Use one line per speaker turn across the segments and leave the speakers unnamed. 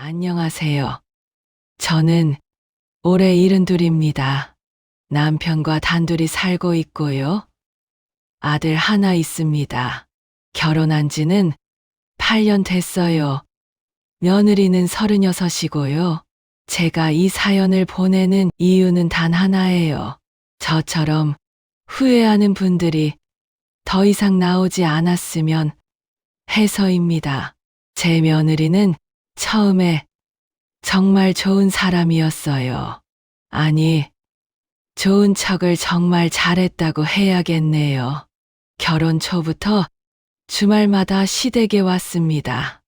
안녕하세요. 저는 올해 72입니다. 남편과 단둘이 살고 있고요. 아들 하나 있습니다. 결혼한 지는 8년 됐어요. 며느리는 36이고요. 제가 이 사연을 보내는 이유는 단 하나예요. 저처럼 후회하는 분들이 더 이상 나오지 않았으면 해서입니다. 제 며느리는 처음에 정말 좋은 사람이었어요. 아니, 좋은 척을 정말 잘했다고 해야겠네요. 결혼 초부터 주말마다 시댁에 왔습니다.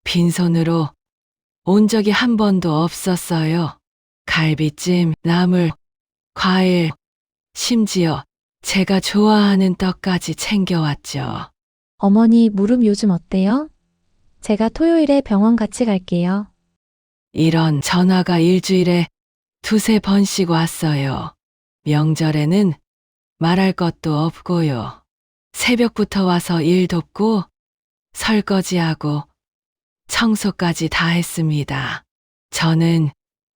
빈손으로 온 적이 한 번도 없었어요. 갈비찜, 나물, 과일, 심지어 제가 좋아하는 떡까지 챙겨왔죠.
어머니, 무릎 요즘 어때요? 제가 토요일에 병원 같이 갈게요.
이런 전화가 일주일에 두세 번씩 왔어요. 명절에는 말할 것도 없고요. 새벽부터 와서 일 돕고 설거지하고 청소까지 다 했습니다. 저는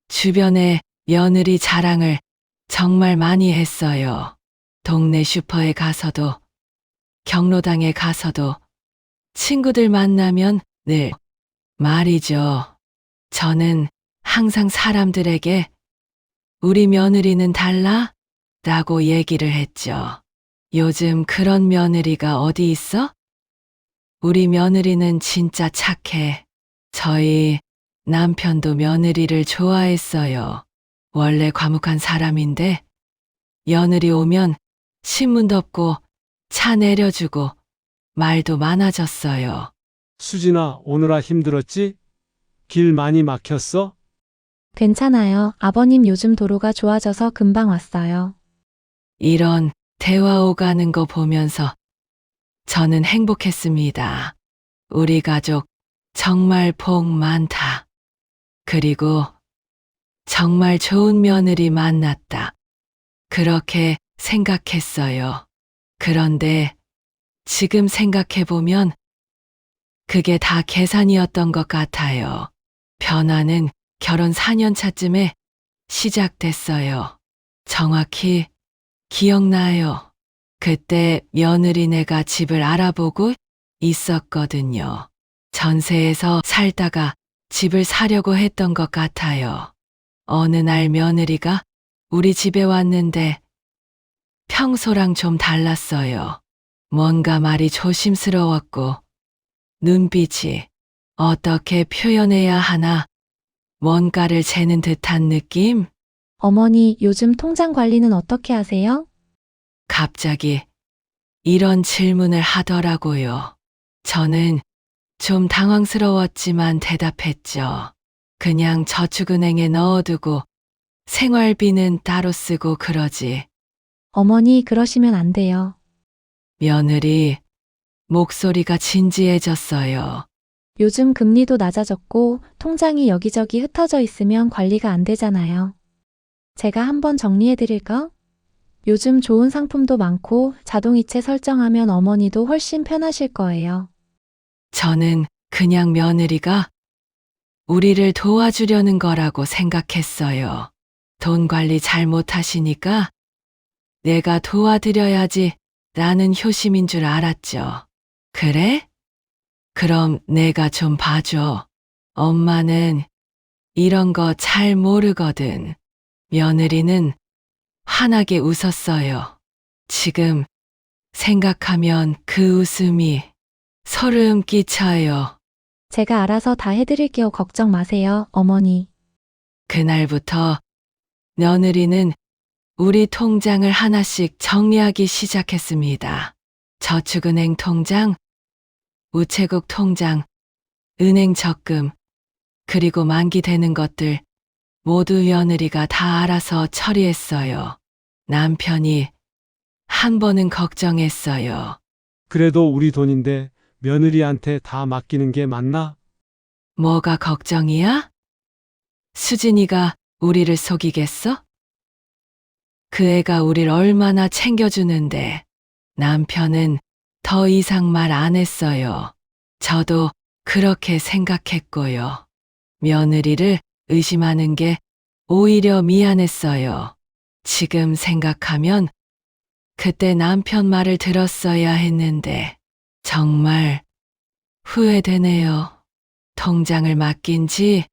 주변에 며느리 자랑을 정말 많이 했어요. 동네 슈퍼에 가서도 경로당에 가서도 친구들 만나면 늘 말이죠. 저는 항상 사람들에게 우리 며느리는 달라? 라고 얘기를 했죠. 요즘 그런 며느리가 어디 있어? 우리 며느리는 진짜 착해. 저희 남편도 며느리를 좋아했어요. 원래 과묵한 사람인데 며느리 오면 신문 덮고 차 내려주고 말도 많아졌어요.
수진아, 오느라 힘들었지? 길 많이 막혔어?
괜찮아요. 아버님 요즘 도로가 좋아져서 금방 왔어요.
이런 대화 오가는 거 보면서 저는 행복했습니다. 우리 가족 정말 복 많다. 그리고 정말 좋은 며느리 만났다. 그렇게 생각했어요. 그런데 지금 생각해보면 그게 다 계산이었던 것 같아요. 변화는 결혼 4년 차쯤에 시작됐어요. 정확히 기억나요. 그때 며느리네가 집을 알아보고 있었거든요. 전세에서 살다가 집을 사려고 했던 것 같아요. 어느 날 며느리가 우리 집에 왔는데 평소랑 좀 달랐어요. 뭔가 말이 조심스러웠고 눈빛이 어떻게 표현해야 하나 뭔가를 재는 듯한 느낌?
어머니, 요즘 통장 관리는 어떻게 하세요?
갑자기 이런 질문을 하더라고요. 저는 좀 당황스러웠지만 대답했죠. 그냥 저축은행에 넣어두고 생활비는 따로 쓰고 그러지.
어머니, 그러시면 안 돼요.
며느리 목소리가 진지해졌어요.
요즘 금리도 낮아졌고 통장이 여기저기 흩어져 있으면 관리가 안 되잖아요. 제가 한번 정리해 드릴까? 요즘 좋은 상품도 많고 자동이체 설정하면 어머니도 훨씬 편하실 거예요.
저는 그냥 며느리가 우리를 도와주려는 거라고 생각했어요. 돈 관리 잘 못하시니까 내가 도와드려야지 라는 효심인 줄 알았죠. 그래? 그럼 내가 좀 봐줘. 엄마는 이런 거 잘 모르거든. 며느리는 환하게 웃었어요. 지금 생각하면 그 웃음이 소름 끼쳐요.
제가 알아서 다 해드릴게요. 걱정 마세요, 어머니.
그날부터 며느리는 우리 통장을 하나씩 정리하기 시작했습니다. 저축은행 통장, 우체국 통장, 은행 적금, 그리고 만기되는 것들 모두 며느리가 다 알아서 처리했어요. 남편이 한 번은 걱정했어요.
그래도 우리 돈인데 며느리한테 다 맡기는 게 맞나?
뭐가 걱정이야? 수진이가 우리를 속이겠어? 그 애가 우릴 얼마나 챙겨주는데. 남편은 더 이상 말 안 했어요. 저도 그렇게 생각했고요. 며느리를 의심하는 게 오히려 미안했어요. 지금 생각하면 그때 남편 말을 들었어야 했는데 정말 후회되네요. 통장을 맡긴 지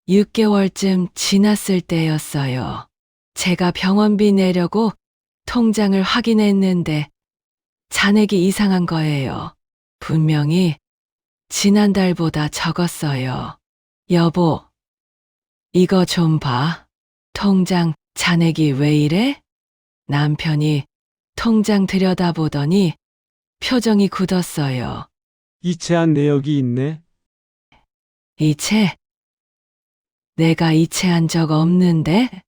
6개월쯤 지났을 때였어요. 제가 병원비 내려고 통장을 확인했는데 잔액이 이상한 거예요. 분명히 지난달보다 적었어요. 여보, 이거 좀 봐. 통장 잔액이 왜 이래? 남편이 통장 들여다보더니 표정이 굳었어요.
이체한 내역이 있네.
이체? 내가 이체한 적 없는데?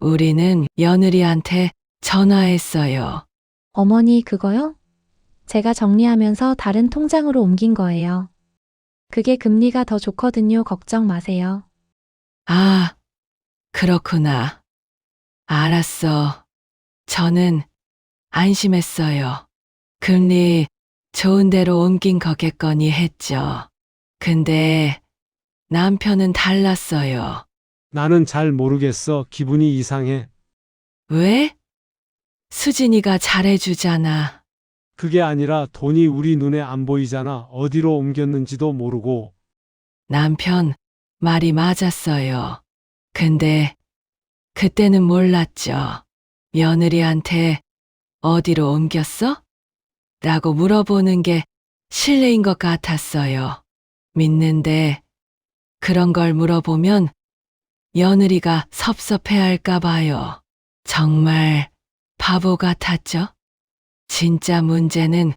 우리는 며느리한테 전화했어요.
어머니, 그거요? 제가 정리하면서 다른 통장으로 옮긴 거예요. 그게 금리가 더 좋거든요. 걱정 마세요.
아, 그렇구나. 알았어. 저는 안심했어요. 금리 좋은 데로 옮긴 거겠거니 했죠. 근데 남편은 달랐어요.
나는 잘 모르겠어. 기분이 이상해.
왜? 수진이가 잘해주잖아.
그게 아니라 돈이 우리 눈에 안 보이잖아. 어디로 옮겼는지도 모르고.
남편 말이 맞았어요. 근데 그때는 몰랐죠. 며느리한테 어디로 옮겼어? 라고 물어보는 게 실례인 것 같았어요. 믿는데 그런 걸 물어보면 며느리가 섭섭해할까 봐요. 정말 바보 같았죠? 진짜 문제는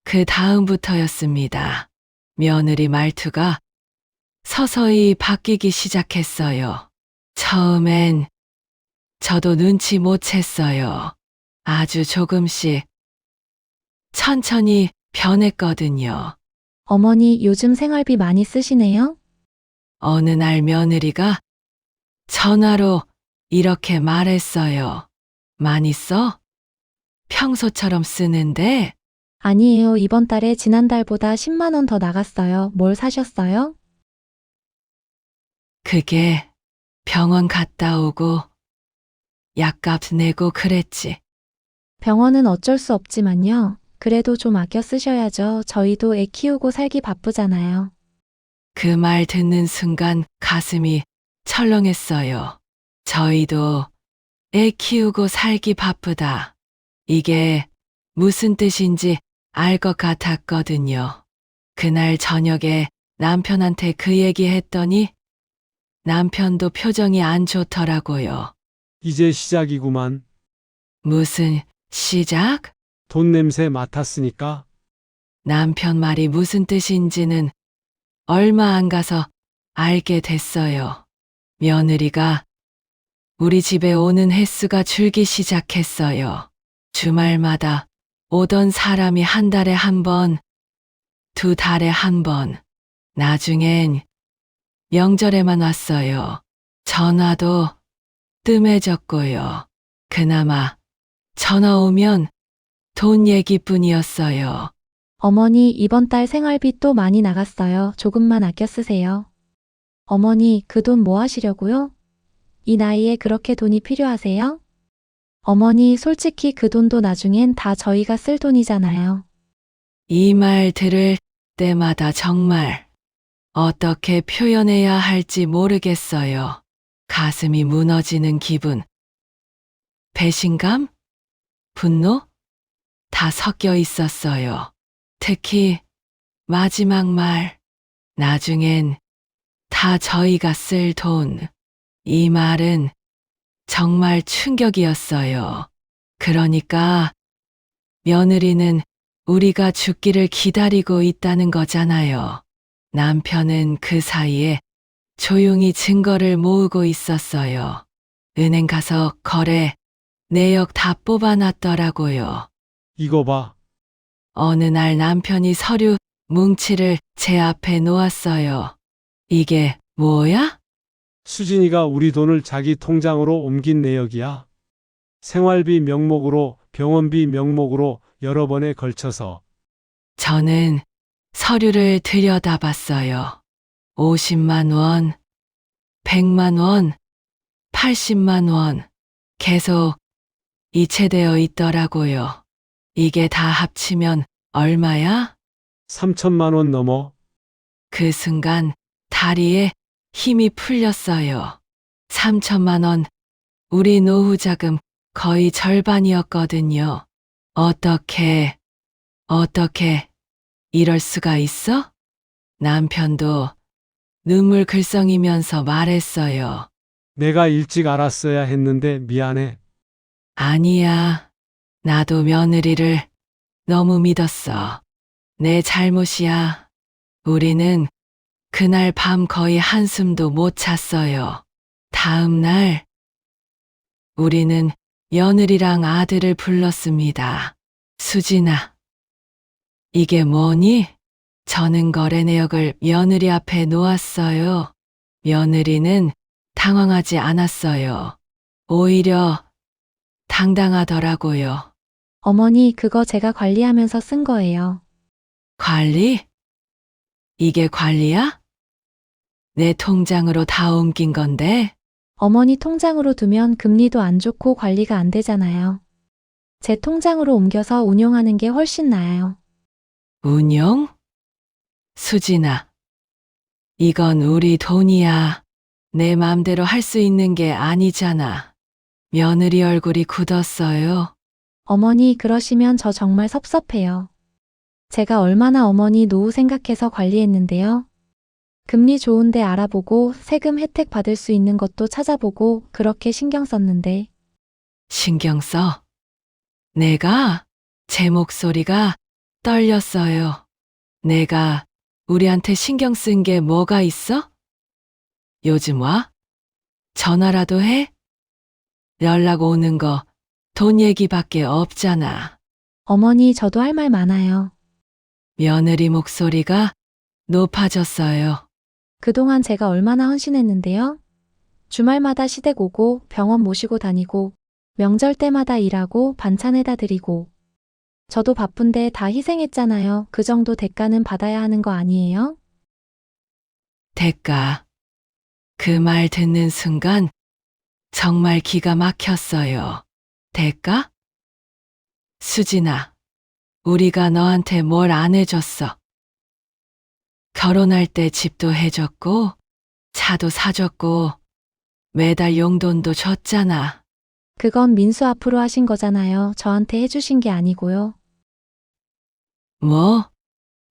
그 다음부터였습니다. 며느리 말투가 서서히 바뀌기 시작했어요. 처음엔 저도 눈치 못 챘어요. 아주 조금씩 천천히 변했거든요.
어머니, 요즘 생활비 많이 쓰시네요?
어느 날 며느리가 전화로 이렇게 말했어요. 많이 써? 평소처럼 쓰는데?
아니에요. 이번 달에 지난달보다 10만 원 더 나갔어요. 뭘 사셨어요?
그게 병원 갔다 오고 약값 내고 그랬지.
병원은 어쩔 수 없지만요. 그래도 좀 아껴 쓰셔야죠. 저희도 애 키우고 살기 바쁘잖아요.
그 말 듣는 순간 가슴이 철렁했어요. 저희도 애 키우고 살기 바쁘다. 이게 무슨 뜻인지 알 것 같았거든요. 그날 저녁에 남편한테 그 얘기 했더니 남편도 표정이 안 좋더라고요.
이제 시작이구만.
무슨 시작?
돈 냄새 맡았으니까.
남편 말이 무슨 뜻인지는 얼마 안 가서 알게 됐어요. 며느리가 우리 집에 오는 횟수가 줄기 시작했어요. 주말마다 오던 사람이 한 달에 한 번, 두 달에 한 번, 나중엔 명절에만 왔어요. 전화도 뜸해졌고요. 그나마 전화 오면 돈 얘기뿐이었어요.
어머니, 이번 달 생활비 또 많이 나갔어요. 조금만 아껴 쓰세요. 어머니, 그 돈 뭐 하시려고요? 이 나이에 그렇게 돈이 필요하세요? 어머니, 솔직히 그 돈도 나중엔 다 저희가 쓸 돈이잖아요.
이 말 들을 때마다 정말 어떻게 표현해야 할지 모르겠어요. 가슴이 무너지는 기분. 배신감? 분노? 다 섞여 있었어요. 특히 마지막 말. 나중엔 다 저희가 쓸 돈. 이 말은 정말 충격이었어요. 그러니까 며느리는 우리가 죽기를 기다리고 있다는 거잖아요. 남편은 그 사이에 조용히 증거를 모으고 있었어요. 은행 가서 거래, 내역 다 뽑아놨더라고요.
이거 봐.
어느 날 남편이 서류 뭉치를 제 앞에 놓았어요. 이게 뭐야?
수진이가 우리 돈을 자기 통장으로 옮긴 내역이야. 생활비 명목으로, 병원비 명목으로 여러 번에 걸쳐서.
저는 서류를 들여다봤어요. 50만 원, 100만 원, 80만 원 계속 이체되어 있더라고요. 이게 다 합치면 얼마야?
3천만 원 넘어.
그 순간 다리에 힘이 풀렸어요. 3천만 원, 우리 노후 자금 거의 절반이었거든요. 어떻게 이럴 수가 있어? 남편도 눈물 글썽이면서 말했어요.
내가 일찍 알았어야 했는데 미안해.
아니야. 나도 며느리를 너무 믿었어. 내 잘못이야. 우리는 그날 밤 거의 한숨도 못 잤어요. 다음 날, 우리는 며느리랑 아들을 불렀습니다. 수진아, 이게 뭐니? 저는 거래 내역을 며느리 앞에 놓았어요. 며느리는 당황하지 않았어요. 오히려 당당하더라고요.
어머니, 그거 제가 관리하면서 쓴 거예요.
관리? 이게 관리야? 내 통장으로 다 옮긴 건데?
어머니 통장으로 두면 금리도 안 좋고 관리가 안 되잖아요. 제 통장으로 옮겨서 운용하는 게 훨씬 나아요.
운용? 수진아, 이건 우리 돈이야. 내 맘대로 할 수 있는 게 아니잖아. 며느리 얼굴이 굳었어요.
어머니, 그러시면 저 정말 섭섭해요. 제가 얼마나 어머니 노후 생각해서 관리했는데요. 금리 좋은데 알아보고 세금 혜택 받을 수 있는 것도 찾아보고 그렇게 신경 썼는데.
신경 써. 내가 제 목소리가 떨렸어요. 내가 우리한테 신경 쓴 게 뭐가 있어? 요즘 와? 전화라도 해? 연락 오는 거 돈 얘기밖에 없잖아.
어머니, 저도 할 말 많아요.
며느리 목소리가 높아졌어요.
그동안 제가 얼마나 헌신했는데요. 주말마다 시댁 오고 병원 모시고 다니고 명절 때마다 일하고 반찬에다 드리고. 저도 바쁜데 다 희생했잖아요. 그 정도 대가는 받아야 하는 거 아니에요?
대가. 그 말 듣는 순간 정말 기가 막혔어요. 대가? 수진아, 우리가 너한테 뭘 안 해줬어. 결혼할 때 집도 해줬고, 차도 사줬고, 매달 용돈도 줬잖아.
그건 민수 앞으로 하신 거잖아요. 저한테 해주신 게 아니고요.
뭐?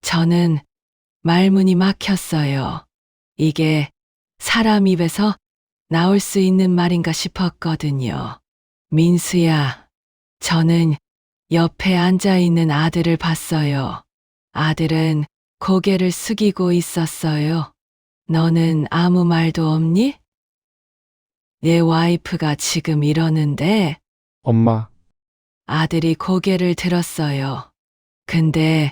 저는 말문이 막혔어요. 이게 사람 입에서 나올 수 있는 말인가 싶었거든요. 민수야, 저는 옆에 앉아 있는 아들을 봤어요. 아들은 고개를 숙이고 있었어요. 너는 아무 말도 없니? 내 와이프가 지금 이러는데
엄마,
아들이 고개를 들었어요. 근데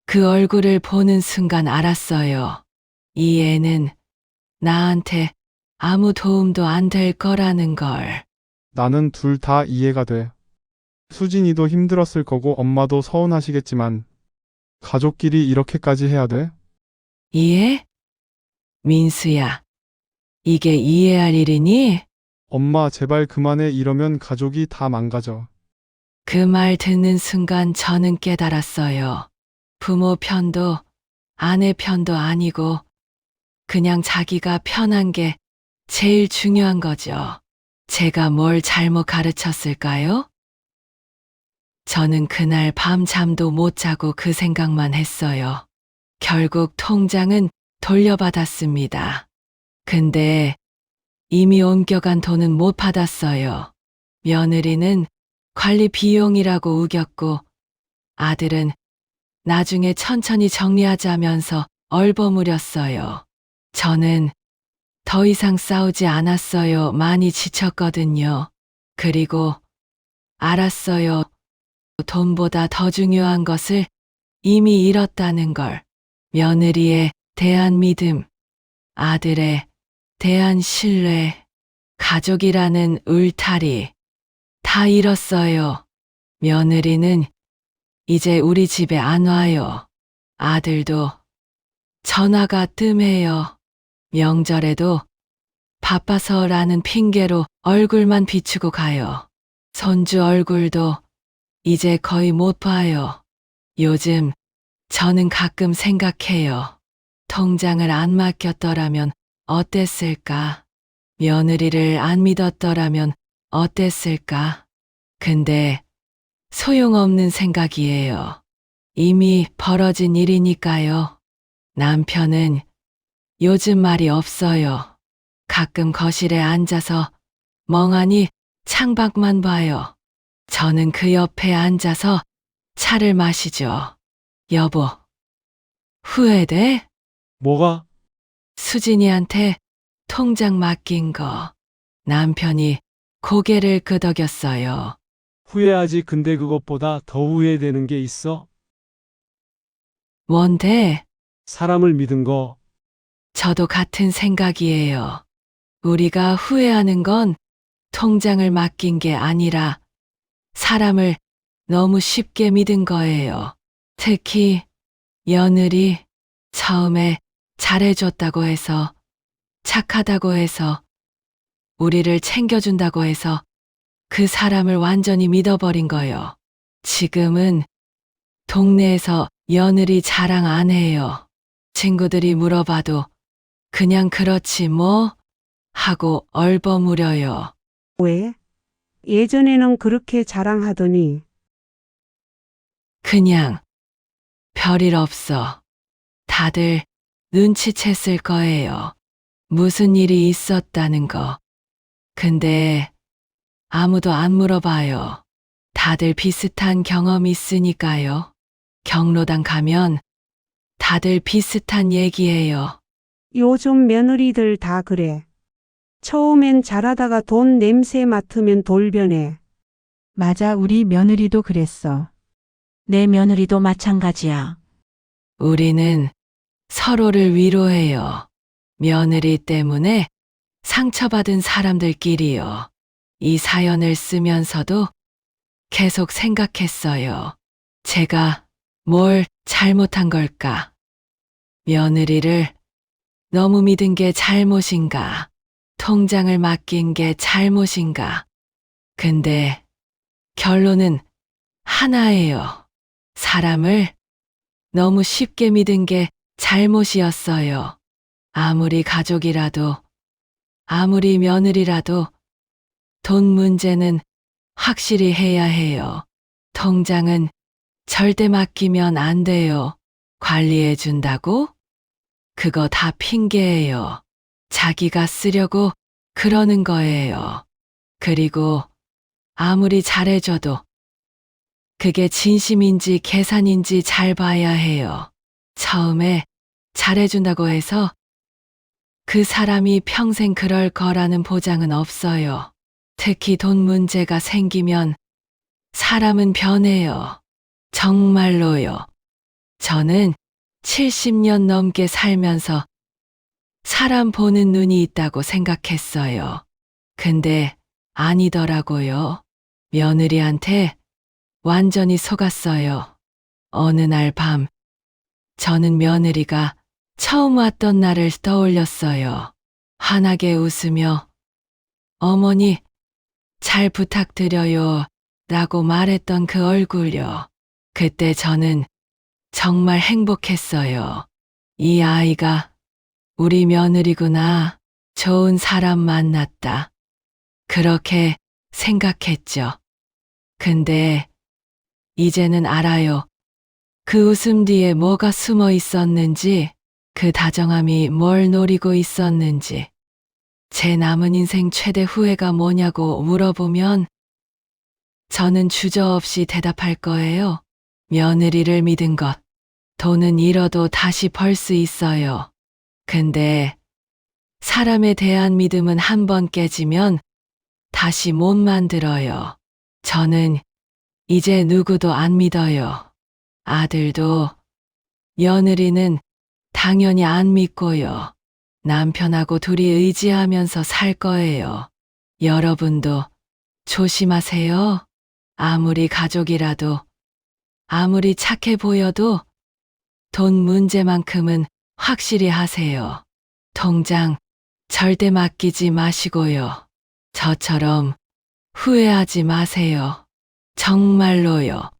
그 얼굴을 보는 순간 알았어요. 이 애는 나한테 아무 도움도 안 될 거라는 걸.
나는 둘 다 이해가 돼. 수진이도 힘들었을 거고 엄마도 서운하시겠지만 가족끼리 이렇게까지 해야 돼?
이해? 민수야, 이게 이해할 일이니?
엄마 제발 그만해 이러면 가족이 다 망가져.
그 말 듣는 순간 저는 깨달았어요. 부모 편도 아내 편도 아니고 그냥 자기가 편한 게 제일 중요한 거죠. 제가 뭘 잘못 가르쳤을까요? 저는 그날 밤 잠도 못 자고 그 생각만 했어요. 결국 통장은 돌려받았습니다. 근데 이미 옮겨간 돈은 못 받았어요. 며느리는 관리 비용이라고 우겼고 아들은 나중에 천천히 정리하자면서 얼버무렸어요. 저는 더 이상 싸우지 않았어요. 많이 지쳤거든요. 그리고 알았어요. 돈보다 더 중요한 것을 이미 잃었다는 걸. 며느리에 대한 믿음, 아들에 대한 신뢰, 가족이라는 울타리 다 잃었어요. 며느리는 이제 우리 집에 안 와요. 아들도 전화가 뜸해요. 명절에도 바빠서라는 핑계로 얼굴만 비추고 가요. 손주 얼굴도 이제 거의 못 봐요. 요즘 저는 가끔 생각해요. 통장을 안 맡겼더라면 어땠을까? 며느리를 안 믿었더라면 어땠을까? 근데 소용없는 생각이에요. 이미 벌어진 일이니까요. 남편은 요즘 말이 없어요. 가끔 거실에 앉아서 멍하니 창밖만 봐요. 저는 그 옆에 앉아서 차를 마시죠. 여보, 후회돼?
뭐가?
수진이한테 통장 맡긴 거. 남편이 고개를 끄덕였어요.
후회하지. 근데 그것보다 더 후회되는 게 있어?
뭔데?
사람을 믿은 거.
저도 같은 생각이에요. 우리가 후회하는 건 통장을 맡긴 게 아니라 사람을 너무 쉽게 믿은 거예요. 특히 며느리 처음에 잘해줬다고 해서, 착하다고 해서, 우리를 챙겨준다고 해서 그 사람을 완전히 믿어버린 거요. 지금은 동네에서 며느리 자랑 안 해요. 친구들이 물어봐도 그냥 그렇지 뭐 하고 얼버무려요.
왜? 예전에는 그렇게 자랑하더니
그냥 별일 없어. 다들 눈치챘을 거예요. 무슨 일이 있었다는 거. 근데 아무도 안 물어봐요. 다들 비슷한 경험 있으니까요. 경로당 가면 다들 비슷한 얘기예요.
요즘 며느리들 다 그래. 처음엔 잘하다가 돈 냄새 맡으면 돌변해.
맞아, 우리 며느리도 그랬어. 내 며느리도 마찬가지야.
우리는 서로를 위로해요. 며느리 때문에 상처받은 사람들끼리요. 이 사연을 쓰면서도 계속 생각했어요. 제가 뭘 잘못한 걸까? 며느리를 너무 믿은 게 잘못인가? 통장을 맡긴 게 잘못인가? 근데 결론은 하나예요. 사람을 너무 쉽게 믿은 게 잘못이었어요. 아무리 가족이라도, 아무리 며느리라도 돈 문제는 확실히 해야 해요. 통장은 절대 맡기면 안 돼요. 관리해 준다고? 그거 다 핑계예요. 자기가 쓰려고 그러는 거예요. 그리고 아무리 잘해줘도 그게 진심인지 계산인지 잘 봐야 해요. 처음에 잘해준다고 해서 그 사람이 평생 그럴 거라는 보장은 없어요. 특히 돈 문제가 생기면 사람은 변해요. 정말로요. 저는 70년 넘게 살면서 사람 보는 눈이 있다고 생각했어요. 근데 아니더라고요. 며느리한테 완전히 속았어요. 어느 날 밤, 저는 며느리가 처음 왔던 날을 떠올렸어요. 환하게 웃으며 어머니 잘 부탁드려요 라고 말했던 그 얼굴요. 그때 저는 정말 행복했어요. 이 아이가 우리 며느리구나. 좋은 사람 만났다. 그렇게 생각했죠. 근데 이제는 알아요. 그 웃음 뒤에 뭐가 숨어 있었는지, 그 다정함이 뭘 노리고 있었는지. 제 남은 인생 최대 후회가 뭐냐고 물어보면 저는 주저없이 대답할 거예요. 며느리를 믿은 것. 돈은 잃어도 다시 벌 수 있어요. 근데 사람에 대한 믿음은 한 번 깨지면 다시 못 만들어요. 저는 이제 누구도 안 믿어요. 아들도, 며느리는 당연히 안 믿고요. 남편하고 둘이 의지하면서 살 거예요. 여러분도 조심하세요. 아무리 가족이라도, 아무리 착해 보여도 돈 문제만큼은 확실히 하세요. 통장 절대 맡기지 마시고요. 저처럼 후회하지 마세요. 정말로요.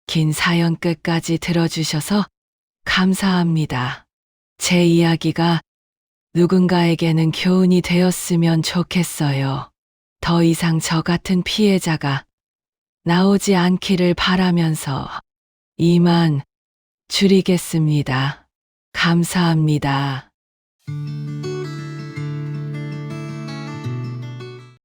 긴 사연 끝까지 들어주셔서 감사합니다. 제 이야기가 누군가에게는 교훈이 되었으면 좋겠어요. 더 이상 저 같은 피해자가 나오지 않기를 바라면서 이만 줄이겠습니다. 감사합니다.